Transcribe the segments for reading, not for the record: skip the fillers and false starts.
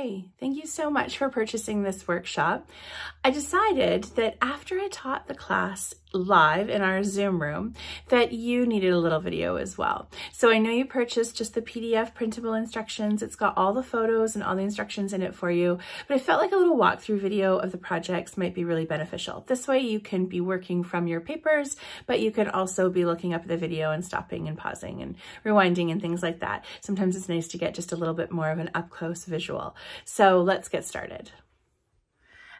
Hi, thank you so much for purchasing this workshop. I decided that after I taught the class live in our Zoom room that you needed a little video as well. So I know you purchased just the PDF printable instructions. It's got all the photos and all the instructions in it for you, but I felt like a little walkthrough video of the projects might be really beneficial. This way you can be working from your papers, but you can also be looking up at the video and stopping and pausing and rewinding and things like that. Sometimes it's nice to get just a little bit more of an up-close visual. So let's get started.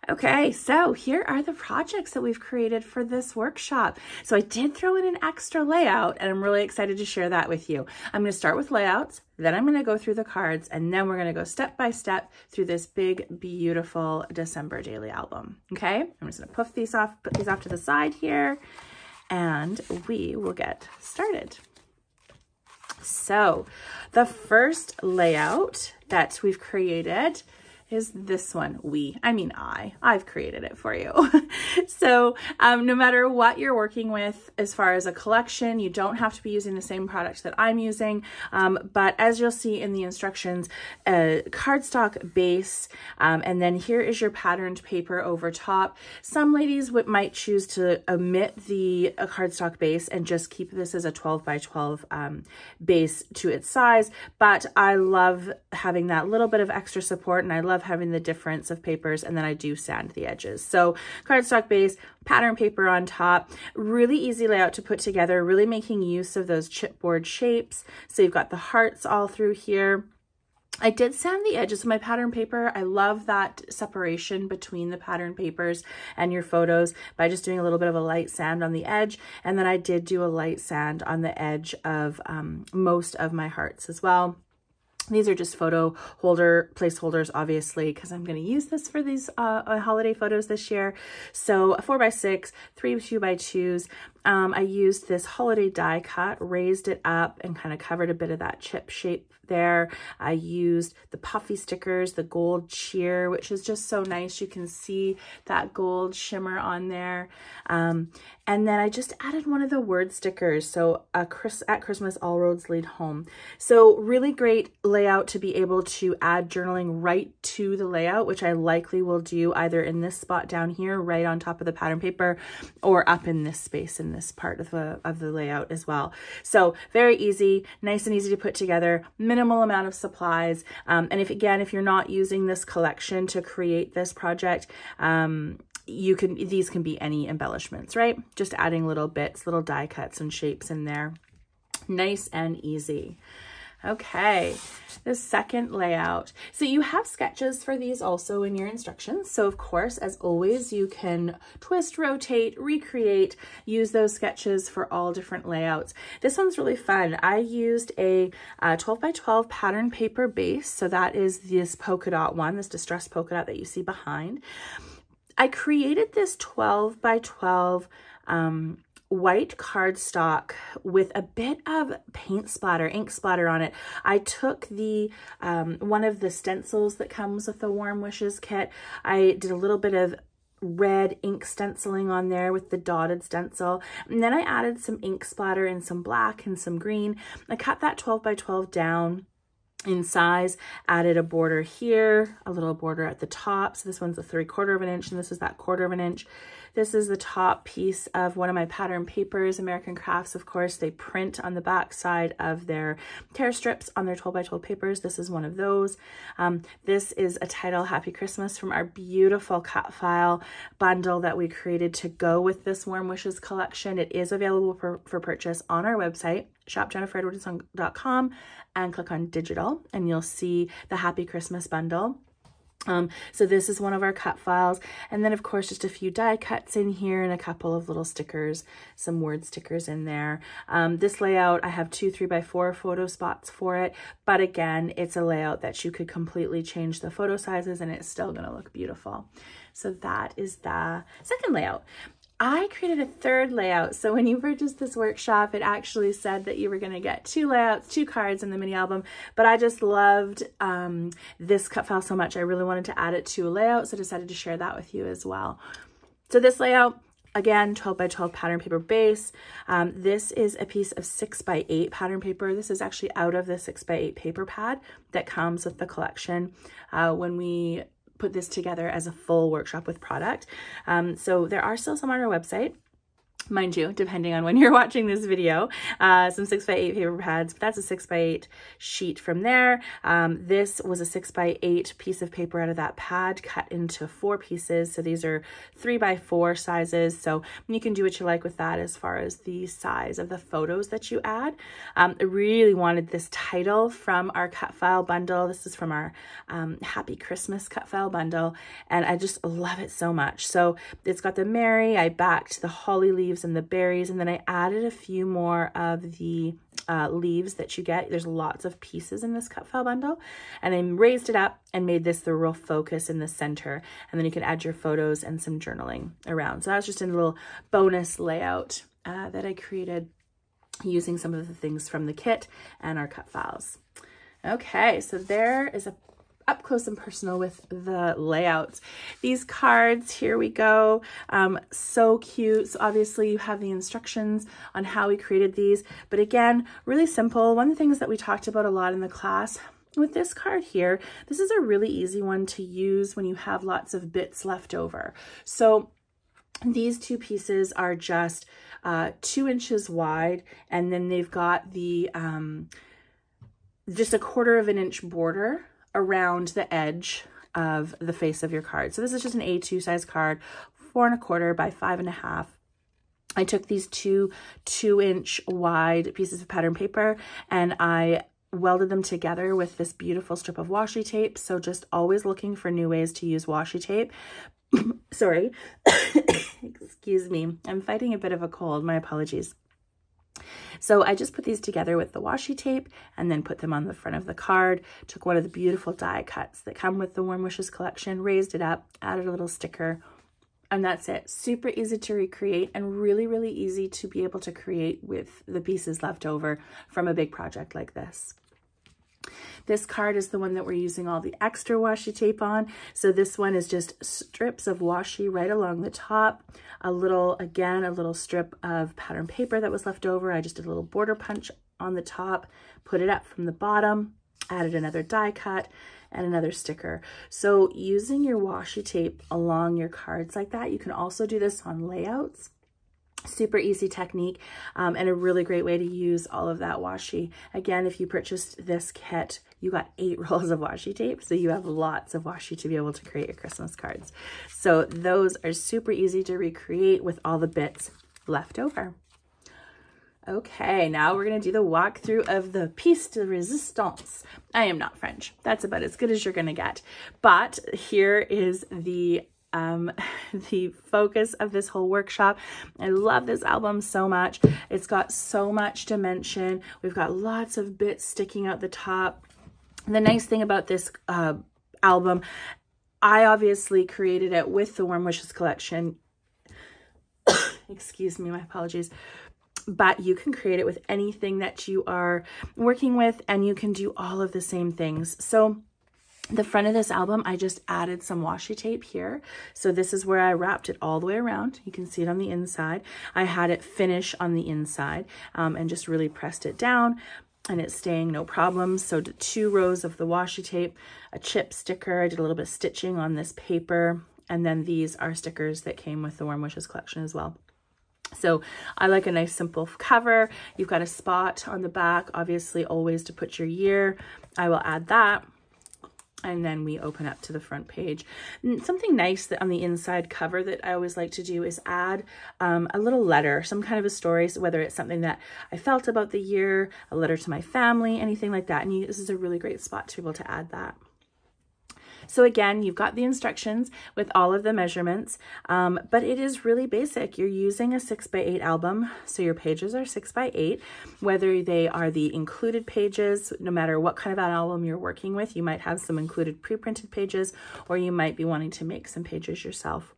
Okay, so here are the projects that we've created for this workshop. So I did throw in an extra layout and I'm really excited to share that with you. I'm going to start with layouts, then I'm going to go through the cards, and then we're going to go step by step through this big, beautiful December daily album. Okay, I'm just going to put these off to the side here, and we will get started. So the first layout that we've created is this one. I've created it for you. So no matter what you're working with as far as a collection, you don't have to be using the same product that I'm using. But as you'll see in the instructions, cardstock base, and then here is your patterned paper over top. Some ladies might choose to omit the cardstock base and just keep this as a 12 by 12 base to its size. But I love having that little bit of extra support, and I love having the difference of papers, and then I do sand the edges. So cardstock base, pattern paper on top, really easy layout to put together, really making use of those chipboard shapes. So you've got the hearts all through here. I did sand the edges of my pattern paper. I love that separation between the pattern papers and your photos by just doing a little bit of a light sand on the edge. And then I did do a light sand on the edge of most of my hearts as well. These are just photo holder placeholders, obviously, because I'm going to use this for these holiday photos this year. So 4x6, 3 2x2s. I used this holiday die cut, raised it up, and kind of covered a bit of that chip shape there. I used the puffy stickers, the gold cheer, which is just so nice. You can see that gold shimmer on there. And then I just added one of the word stickers. So at Christmas, all roads lead home. So really great layout to be able to add journaling right to the layout, which I likely will do either in this spot down here, right on top of the pattern paper, or up in this space in this part of the layout as well. So very easy, nice and easy to put together, minimal amount of supplies. And if you're not using this collection to create this project, these can be any embellishments, right? Just adding little bits, little die cuts and shapes in there. Nice and easy. Okay, the second layout. So you have sketches for these also in your instructions. So of course, as always, you can twist, rotate, recreate, use those sketches for all different layouts. This one's really fun. I used a 12 by 12 pattern paper base. So that is this polka dot one, this distressed polka dot that you see behind. I created this 12 by 12 white cardstock with a bit of paint splatter, ink splatter on it. I took the one of the stencils that comes with the Warm Wishes kit. I did a little bit of red ink stenciling on there with the dotted stencil, and then I added some ink splatter and some black and some green. I cut that 12 by 12 down in size, added a border here, a little border at the top. So this one's a 3/4 of an inch, and this is that 1/4 of an inch. This is the top piece of one of my pattern papers, American Crafts, of course. They print on the back side of their tear strips on their 12 by 12 papers. This is one of those. This is a title, Happy Christmas, from our beautiful cut file bundle that we created to go with this Warm Wishes collection. It is available for purchase on our website, shopjenniferedwardson.com, and click on digital, and you'll see the Happy Christmas bundle. So this is one of our cut files, and then of course just a few die cuts in here and a couple of little stickers, some word stickers in there. This layout, I have 2 3x4 photo spots for it, but again, it's a layout that you could completely change the photo sizes and it's still going to look beautiful. So that is the second layout. I created a third layout. So when you purchased this workshop, it actually said that you were going to get 2 layouts, 2 cards in the mini album, but I just loved this cut file so much. I really wanted to add it to a layout, so I decided to share that with you as well. So this layout, again, 12 by 12 pattern paper base. This is a piece of 6 by 8 pattern paper. This is actually out of the 6 by 8 paper pad that comes with the collection when we put this together as a full workshop with product. So there are still some on our website, mind you, depending on when you're watching this video, some 6 by 8 paper pads, but that's a 6 by 8 sheet from there. This was a 6 by 8 piece of paper out of that pad cut into 4 pieces. So these are 3 by 4 sizes. So you can do what you like with that as far as the size of the photos that you add. I really wanted this title from our cut file bundle. This is from our Happy Christmas cut file bundle, and I just love it so much. So it's got the Mary, I backed the holly leaves and the berries, and then I added a few more of the leaves that you get. There's lots of pieces in this cut file bundle, and I raised it up and made this the real focus in the center, and then you can add your photos and some journaling around. So that was just a little bonus layout that I created using some of the things from the kit and our cut files. Okay, so there is a up close and personal with the layouts. These cards, here we go. So cute. So obviously you have the instructions on how we created these, but again, really simple. One of the things that we talked about a lot in the class with this card here, this is a really easy one to use when you have lots of bits left over. So these 2 pieces are just 2 inches wide, and then they've got the just a 1/4 inch border around the edge of the face of your card. So this is just an A2 size card, 4 1/4 by 5 1/2. I took these 2 inch wide pieces of pattern paper and I welded them together with this beautiful strip of washi tape. So just always looking for new ways to use washi tape. Sorry, excuse me. I'm fighting a bit of a cold, my apologies. So I just put these together with the washi tape and then put them on the front of the card. Took one of the beautiful die cuts that come with the Warm Wishes collection, raised it up, added a little sticker, and that's it. Super easy to recreate and really, really easy to be able to create with the pieces left over from a big project like this. This card is the one that we're using all the extra washi tape on. So this one is just strips of washi right along the top. Again, a little strip of pattern paper that was left over. I just did a little border punch on the top, put it up from the bottom, added another die cut and another sticker. So using your washi tape along your cards like that, you can also do this on layouts. Super easy technique and a really great way to use all of that washi. Again, if you purchased this kit, you got 8 rolls of washi tape, so you have lots of washi to be able to create your Christmas cards. So those are super easy to recreate with all the bits left over. Okay, now we're going to do the walkthrough of the piece de resistance. I am not French. That's about as good as you're going to get. But here is the focus of this whole workshop. I love this album so much. It's got so much dimension. We've got lots of bits sticking out the top. The nice thing about this album, I obviously created it with the Warm Wishes collection. Excuse me, my apologies. But you can create it with anything that you are working with, and you can do all of the same things. So the front of this album, I just added some washi tape here. So this is where I wrapped it all the way around. You can see it on the inside. I had it finish on the inside and just really pressed it down, and it's staying no problem. So 2 rows of the washi tape, a chip sticker. I did a little bit of stitching on this paper. And then these are stickers that came with the Warm Wishes collection as well. So I like a nice simple cover. You've got a spot on the back, obviously always to put your year. I will add that. And then we open up to the front page. Something nice that on the inside cover that I always like to do is add a little letter, some kind of a story, so whether it's something that I felt about the year, a letter to my family, anything like that. And this is a really great spot to be able to add that. So again, you've got the instructions with all of the measurements, but it is really basic. You're using a 6x8 album, so your pages are 6x8, whether they are the included pages, no matter what kind of an album you're working with. You might have some included pre-printed pages, or you might be wanting to make some pages yourself.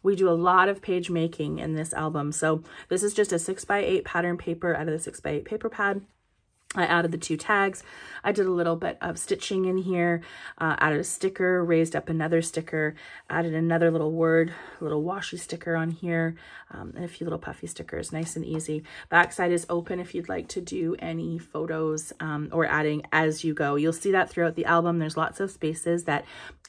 We do a lot of page making in this album. So this is just a 6x8 pattern paper out of the 6x8 paper pad. I added the 2 tags. I did a little bit of stitching in here, added a sticker, raised up another sticker, added another little word, little washi sticker on here, and a few little puffy stickers, nice and easy. Backside is open if you'd like to do any photos or adding as you go. You'll see that throughout the album. There's lots of spaces that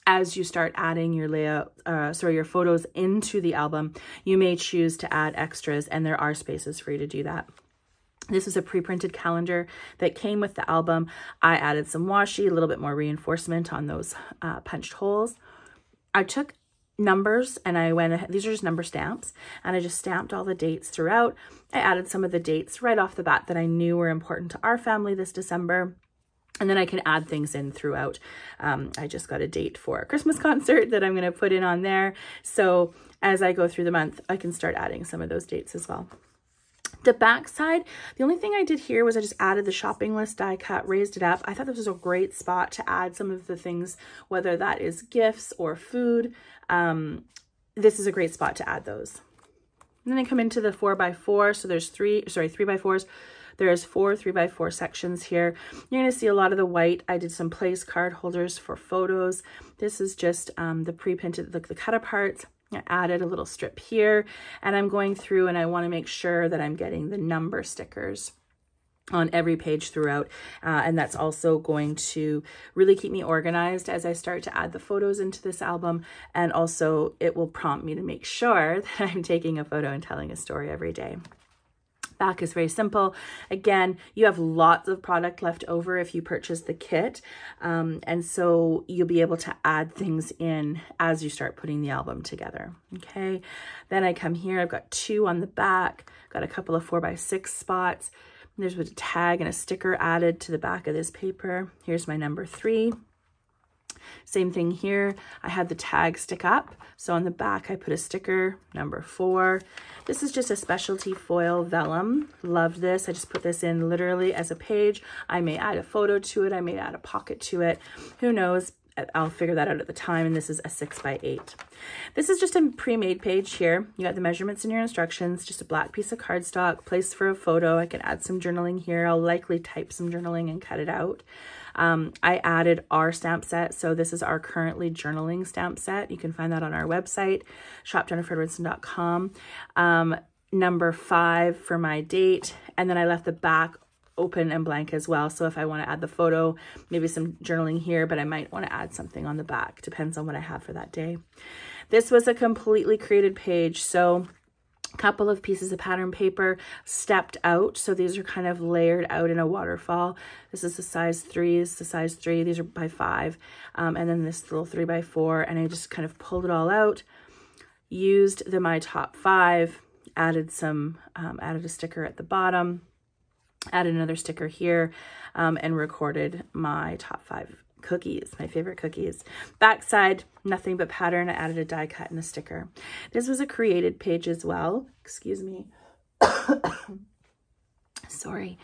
as you start adding your layout, your photos into the album, you may choose to add extras, and there are spaces for you to do that. This is a pre-printed calendar that came with the album. I added some washi, a little bit more reinforcement on those punched holes. I took numbers and I went, these are just number stamps, and I just stamped all the dates throughout. I added some of the dates right off the bat that I knew were important to our family this December. And then I can add things in throughout. I just got a date for a Christmas concert that I'm going to put in on there. So as I go through the month, I can start adding some of those dates as well. The back side, the only thing I did here was I just added the shopping list die cut, raised it up. I thought this was a great spot to add some of the things, whether that is gifts or food. This is a great spot to add those. And then I come into the 4x4. So there's 3x4s. There's 4 3x4 sections here. You're going to see a lot of the white. I did some place card holders for photos. This is just the pre-printed, the cut aparts. I added a little strip here, and I'm going through and I want to make sure that I'm getting the number stickers on every page throughout. And that's also going to really keep me organized as I start to add the photos into this album. And also it will prompt me to make sure that I'm taking a photo and telling a story every day. Back is very simple. Again, you have lots of product left over if you purchase the kit. And so you'll be able to add things in as you start putting the album together. Okay. Then I come here, I've got 2 on the back, got a couple of 4x6 spots. There's a tag and a sticker added to the back of this paper. Here's my number 3. Same thing here. I had the tag stick up. So on the back, I put a sticker, number 4. This is just a specialty foil vellum. Love this. I just put this in literally as a page. I may add a photo to it. I may add a pocket to it. Who knows? I'll figure that out at the time. And this is a 6x8. This is just a pre-made page here. You got the measurements in your instructions, just a black piece of cardstock, place for a photo. I can add some journaling here. I'll likely type some journaling and cut it out. I added our stamp set. So this is our currently journaling stamp set. You can find that on our website, shop.jenniferedwardson.com. Number 5 for my date. And then I left the back open and blank as well. So if I want to add the photo, maybe some journaling here, but I might want to add something on the back. Depends on what I have for that day. This was a completely created page. So a couple of pieces of pattern paper stepped out. So these are kind of layered out in a waterfall. This is the size 3, this is the size 3. These are by 5. And then this little 3x4. And I just kind of pulled it all out, used my top 5, added a sticker at the bottom, added another sticker here, and recorded my top 5 cookies, my favorite cookies. Backside, nothing but pattern. I added a die cut and a sticker. This was a created page as well. Excuse me. Sorry.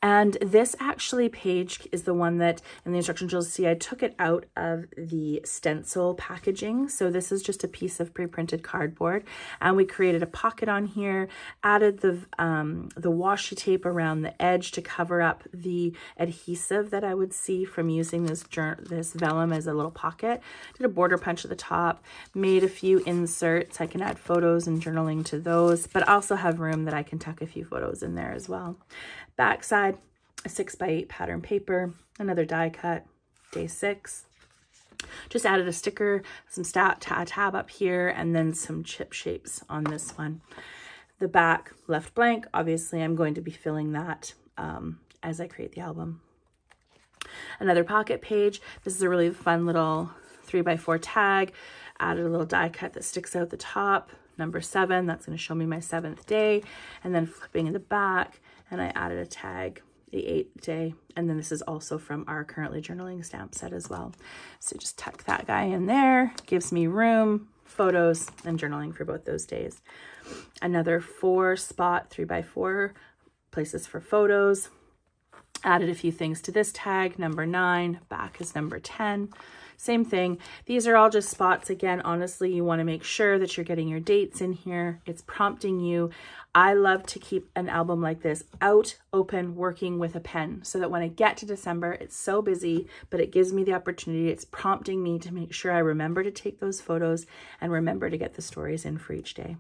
And this actually page is the one that in the instructions you'll see I took it out of the stencil packaging. So this is just a piece of pre-printed cardboard, and we created a pocket on here, added the washi tape around the edge to cover up the adhesive that I would see from using this vellum as a little pocket. Did a border punch at the top, made a few inserts. I can add photos and journaling to those, but also have room that I can tuck a few photos in there as well. Backside, a 6x8 pattern paper, another die cut, day 6. Just added a sticker, some tab up here, and then some chip shapes on this one. The back left blank. Obviously, I'm going to be filling that as I create the album. Another pocket page. This is a really fun little 3x4 tag. Added a little die cut that sticks out the top. Number 7, that's going to show me my 7th day. And then flipping in the back, and I added a tag, the 8th day. And then this is also from our currently journaling stamp set as well. So just tuck that guy in there, gives me room, photos, and journaling for both those days. Another 4-spot 3x4 places for photos. Added a few things to this tag, number 9, back is number 10. Same thing. These are all just spots. Again, honestly, you want to make sure that you're getting your dates in here. It's prompting you. I love to keep an album like this out, open, working with a pen, so that when I get to December, it's so busy, but it gives me the opportunity. It's prompting me to make sure I remember to take those photos and remember to get the stories in for each day.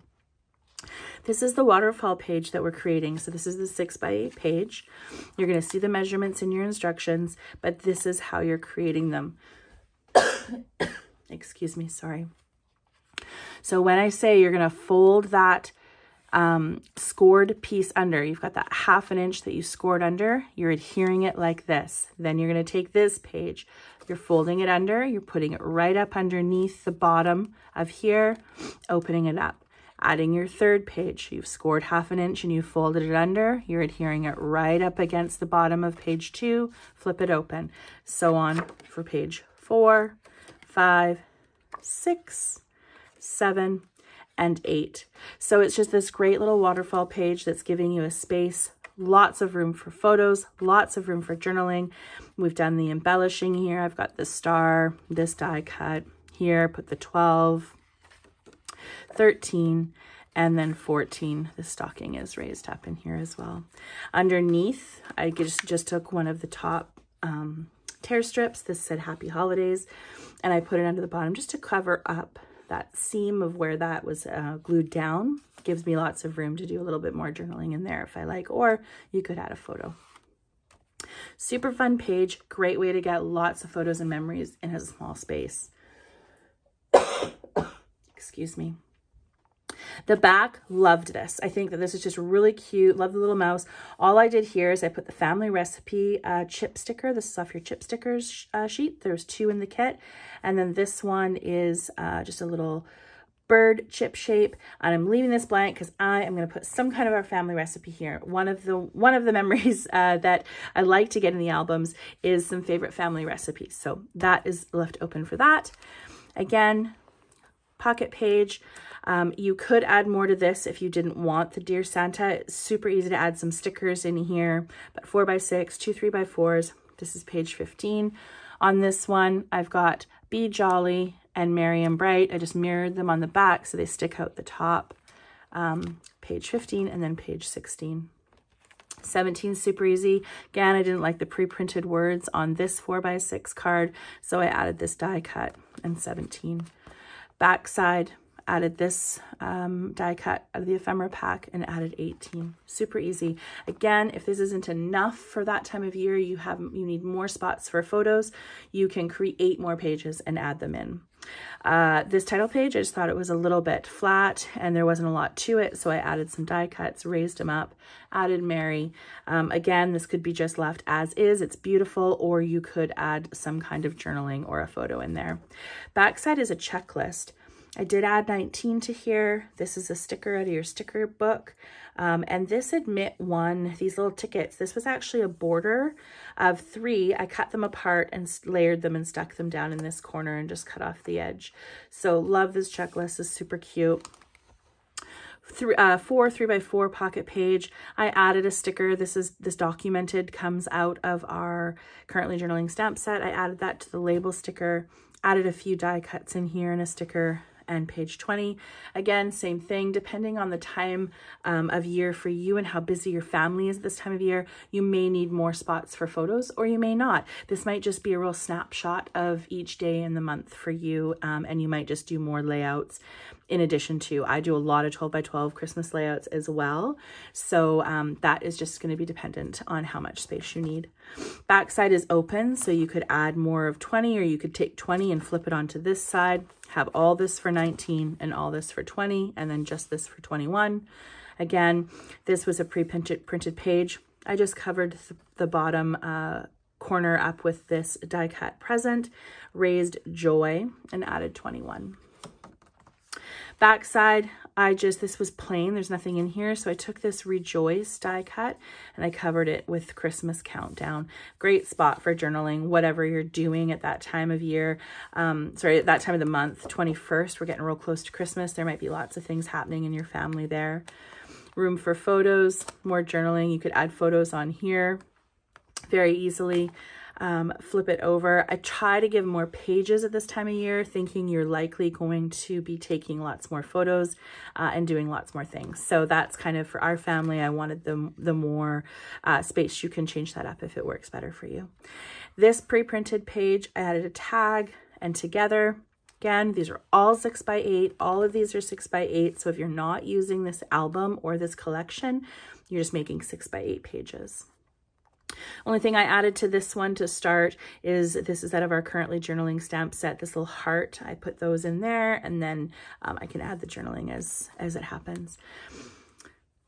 This is the waterfall page that we're creating. So this is the 6x8 page. You're going to see the measurements in your instructions, but this is how you're creating them. Excuse me, sorry. So when I say you're going to fold that scored piece under, you've got that 1/2 inch that you scored under, you're adhering it like this. Then you're going to take this page, you're folding it under, you're putting it right up underneath the bottom of here, opening it up. Adding your 3rd page, you've scored 1/2 inch and you folded it under, you're adhering it right up against the bottom of page 2, flip it open. So on for page 4, 5, 6, 7, and 8. So it's just this great little waterfall page that's giving you a space, lots of room for photos, lots of room for journaling. We've done the embellishing here. I've got the star, this die cut here, put the 12, 13, and then 14. The stocking is raised up in here as well. Underneath, I just took one of the top tear strips. This said Happy Holidays, and I put it under the bottom just to cover up that seam of where that was glued down. Gives me lots of room to do a little bit more journaling in there if I like, or you could add a photo. Super fun page, great way to get lots of photos and memories in a small space. Excuse me. The back, loved this. I think that this is just really cute. Love the little mouse. All I did here is I put the family recipe chip sticker. This is off your chip stickers sheet. There's 2 in the kit. And then this one is just a little bird chip shape. And I'm leaving this blank because I am going to put some kind of our family recipe here. One of the memories that I like to get in the albums is some favorite family recipes. So that is left open for that. Again, pocket page. You could add more to this if you didn't want the Dear Santa. It's super easy to add some stickers in here, but 4x6, 2 3x4s. This is page 15. On this one, I've got Be Jolly and Merry and Bright. I just mirrored them on the back so they stick out the top. Page 15 and then page 16. 17, super easy. Again, I didn't like the pre-printed words on this 4x6 card, so I added this die cut and 17. Backside, added this die cut out of the ephemera pack and added 18. Super easy. Again, if this isn't enough for that time of year, you need more spots for photos, you can create more pages and add them in. This title page, I just thought it was a little bit flat and there wasn't a lot to it, so I added some die cuts, raised them up, added Mary. Again, this could be just left as is. It's beautiful, or you could add some kind of journaling or a photo in there. Backside is a checklist. I did add 19 to here. This is a sticker out of your sticker book. And this Admit One, these little tickets, this was actually a border of 3. I cut them apart and layered them and stuck them down in this corner and just cut off the edge. So love this checklist, is super cute. 4 3x4 pocket page. I added a sticker. This documented comes out of our Currently Journaling stamp set. I added that to the label sticker, added a few die cuts in here and a sticker. And page 20, again, same thing, depending on the time of year for you and how busy your family is this time of year, you may need more spots for photos or you may not. This might just be a real snapshot of each day in the month for you, and you might just do more layouts in addition to, I do a lot of 12x12 Christmas layouts as well. So that is just going to be dependent on how much space you need. Backside is open, so you could add more of 20, or you could take 20 and flip it onto this side, have all this for 19 and all this for 20, and then just this for 21. Again, this was a pre-printed page. I just covered the bottom corner up with this die cut present, raised Joy, and added 21. Backside, this was plain, there's nothing in here, so I took this Rejoice die cut and I covered it with Christmas Countdown. Great spot for journaling, whatever you're doing at that time of year, at that time of the month, 21st, we're getting real close to Christmas. There might be lots of things happening in your family there. Room for photos, more journaling. You could add photos on here very easily. flip it over. I try to give more pages at this time of year, thinking you're likely going to be taking lots more photos and doing lots more things. So that's kind of for our family. I wanted the more space. You can change that up if it works better for you. This pre-printed page, I added a tag and together. Again, these are all 6x8. All of these are 6x8. So if you're not using this album or this collection, you're just making 6x8 pages. Only thing I added to this one to start is this is out of our currently journaling stamp set, this little heart. I put those in there, and then I can add the journaling as it happens.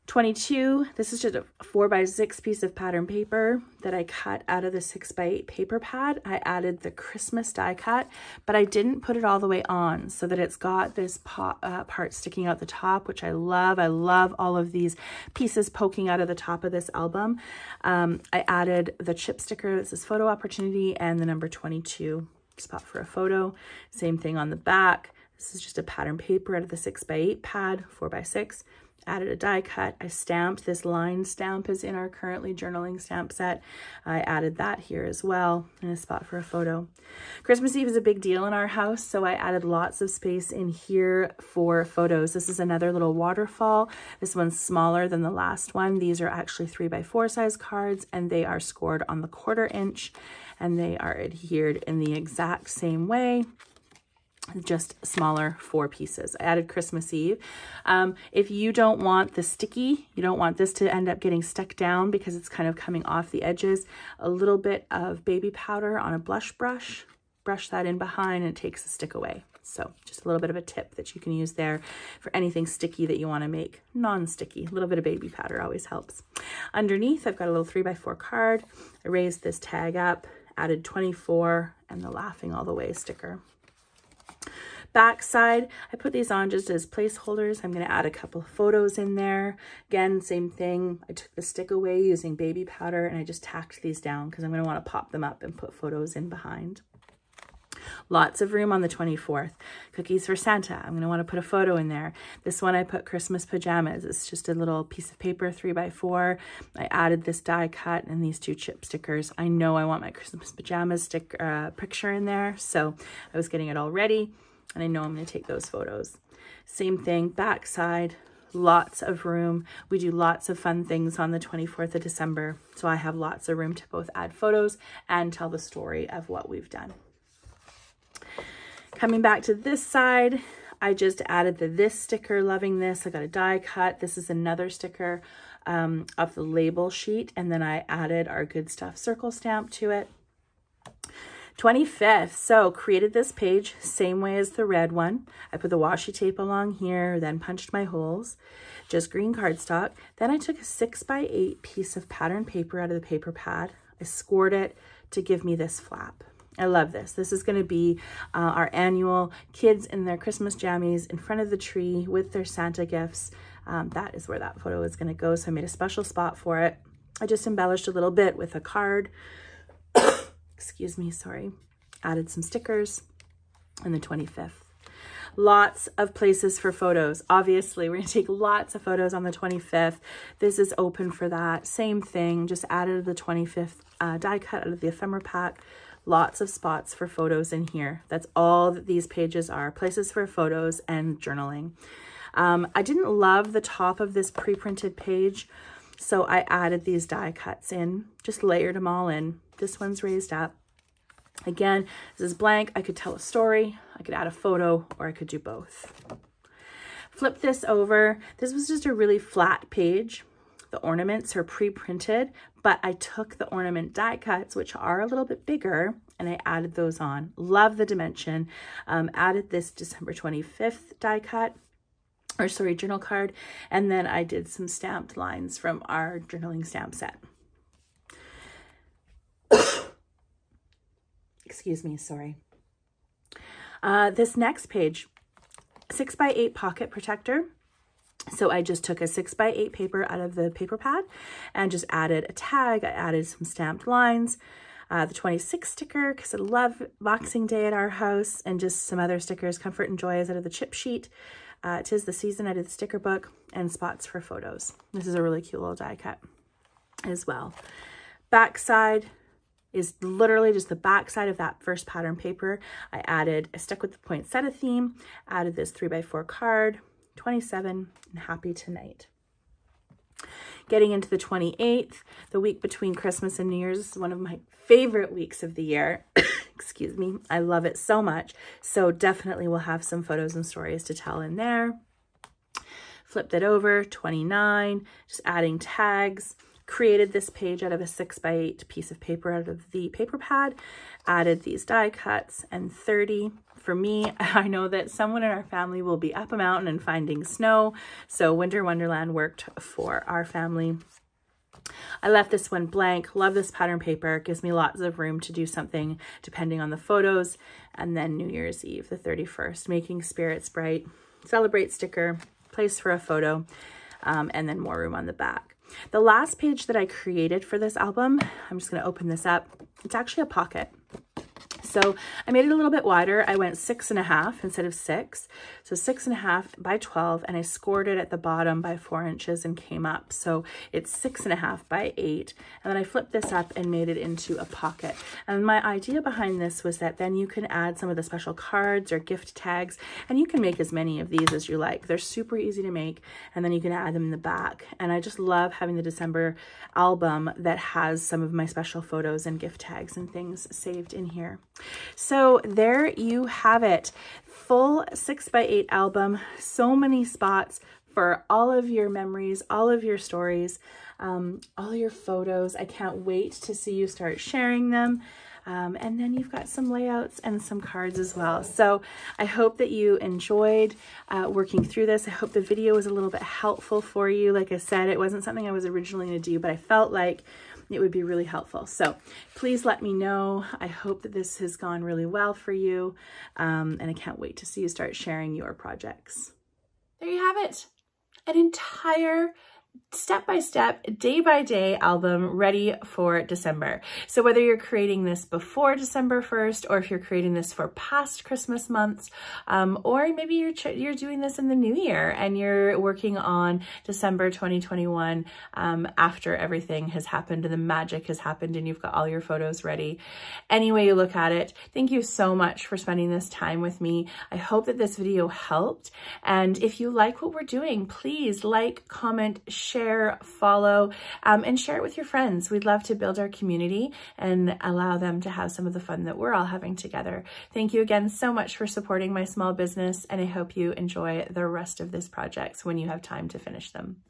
22, this is just a 4x6 piece of pattern paper that I cut out of the 6x8 paper pad. I added the Christmas die cut, but I didn't put it all the way on so that it's got this part sticking out the top, which I love. I love all of these pieces poking out of the top of this album. I added the chip sticker. This is photo opportunity, and the number 22 spot for a photo. Same thing on the back. This is just a pattern paper out of the 6x8 pad, 4x6. Added a die cut. I stamped. This line stamp is in our currently journaling stamp set. I added that here as well, and a spot for a photo. Christmas Eve is a big deal in our house, so I added lots of space in here for photos. This is another little waterfall. This one's smaller than the last one. These are actually 3x4 size cards, and they are scored on the 1/4 inch, and they are adhered in the exact same way, just smaller 4 pieces. I added Christmas Eve. If you don't want the sticky, you don't want this to end up getting stuck down because it's kind of coming off the edges, a little bit of baby powder on a blush brush, brush that in behind, and it takes the stick away. So just a little bit of a tip that you can use there for anything sticky that you want to make non-sticky. A little bit of baby powder always helps. Underneath, I've got a little 3x4 card. I raised this tag up, added 24 and the laughing all the way sticker. Back side, I put these on just as placeholders. I'm going to add a couple of photos in there. Again, same thing. I took the stick away using baby powder, and I just tacked these down because I'm going to want to pop them up and put photos in behind. Lots of room on the 24th. Cookies for Santa. I'm going to want to put a photo in there. This one I put Christmas pajamas. It's just a little piece of paper, 3x4. I added this die cut and these 2 chip stickers. I know I want my Christmas pajamas picture in there, so I was getting it all ready. And I know I'm going to take those photos. Same thing, back side, lots of room. We do lots of fun things on the 24th of December. So I have lots of room to both add photos and tell the story of what we've done. Coming back to this side, I just added this sticker, loving this. I got a die cut. This is another sticker of the label sheet. And then I added our Good Stuff circle stamp to it. 25th, so created this page, same way as the red one. I put the washi tape along here, then punched my holes, just green cardstock. Then I took a 6x8 piece of pattern paper out of the paper pad. I scored it to give me this flap. I love this. This is going to be our annual kids in their Christmas jammies in front of the tree with their Santa gifts. That is where that photo is going to go, so I made a special spot for it. I just embellished a little bit with a card. Excuse me, sorry. Added some stickers on the 25th. Lots of places for photos. Obviously, we're going to take lots of photos on the 25th. This is open for that. Same thing, just added the 25th die cut out of the ephemera pack. Lots of spots for photos in here. That's all that these pages are, places for photos and journaling. I didn't love the top of this pre-printed page, so I added these die cuts in, just layered them all in. This one's raised up. Again, this is blank. I could tell a story, I could add a photo, or I could do both. Flip this over. This was just a really flat page. The ornaments are pre-printed, but I took the ornament die cuts, which are a little bit bigger, and I added those on. Love the dimension. Added this December 25th die cut, or sorry, journal card, and then I did some stamped lines from our journaling stamp set. Excuse me, sorry. This next page, 6x8 pocket protector. So I just took a 6x8 paper out of the paper pad and just added a tag. I added some stamped lines, the 26 sticker, because I love Boxing Day at our house, and just some other stickers, Comfort and Joy is out of the chip sheet. 'Tis the Season out of the sticker book, and spots for photos. This is a really cute little die cut as well. Back side, is literally just the back side of that first pattern paper. I stuck with the poinsettia theme, added this 3x4 card, 27, and happy tonight. Getting into the 28th, the week between Christmas and New Year's, is one of my favorite weeks of the year. Excuse me. I love it so much. So definitely we'll have some photos and stories to tell in there. Flipped it over, 29, just adding tags. Created this page out of a 6x8 piece of paper out of the paper pad. Added these die cuts, and 30. For me, I know that someone in our family will be up a mountain and finding snow, so Winter Wonderland worked for our family. I left this one blank. Love this pattern paper. It gives me lots of room to do something depending on the photos. And then New Year's Eve, the 31st, Making Spirits Bright, Celebrate sticker, place for a photo, and then more room on the back. The last page that I created for this album, I'm just going to open this up. It's actually a pocket. So I made it a little bit wider. I went 6.5 instead of 6. So 6.5 by 12, and I scored it at the bottom by 4 inches and came up. So it's 6.5 by 8. And then I flipped this up and made it into a pocket. And my idea behind this was that then you can add some of the special cards or gift tags, and you can make as many of these as you like. They're super easy to make, and then you can add them in the back. And I just love having the December album that has some of my special photos and gift tags and things saved in here. So there you have it. Full 6x8 album. So many spots for all of your memories, all of your stories, all your photos. I can't wait to see you start sharing them. And then you've got some layouts and some cards as well. So I hope that you enjoyed working through this. I hope the video was a little bit helpful for you. Like I said, it wasn't something I was originally going to do, but I felt like it would be really helpful. So please let me know. I hope that this has gone really well for you. And I can't wait to see you start sharing your projects. There you have it. An entire step-by-step, day-by-day album ready for December. So whether you're creating this before December 1st, or if you're creating this for past Christmas months, or maybe you're doing this in the new year and you're working on December 2021 after everything has happened and the magic has happened and you've got all your photos ready. Any way you look at it, thank you so much for spending this time with me. I hope that this video helped. And if you like what we're doing, please like, comment, share, follow, and share it with your friends. We'd love to build our community and allow them to have some of the fun that we're all having together. Thank you again so much for supporting my small business, and I hope you enjoy the rest of this project when you have time to finish them.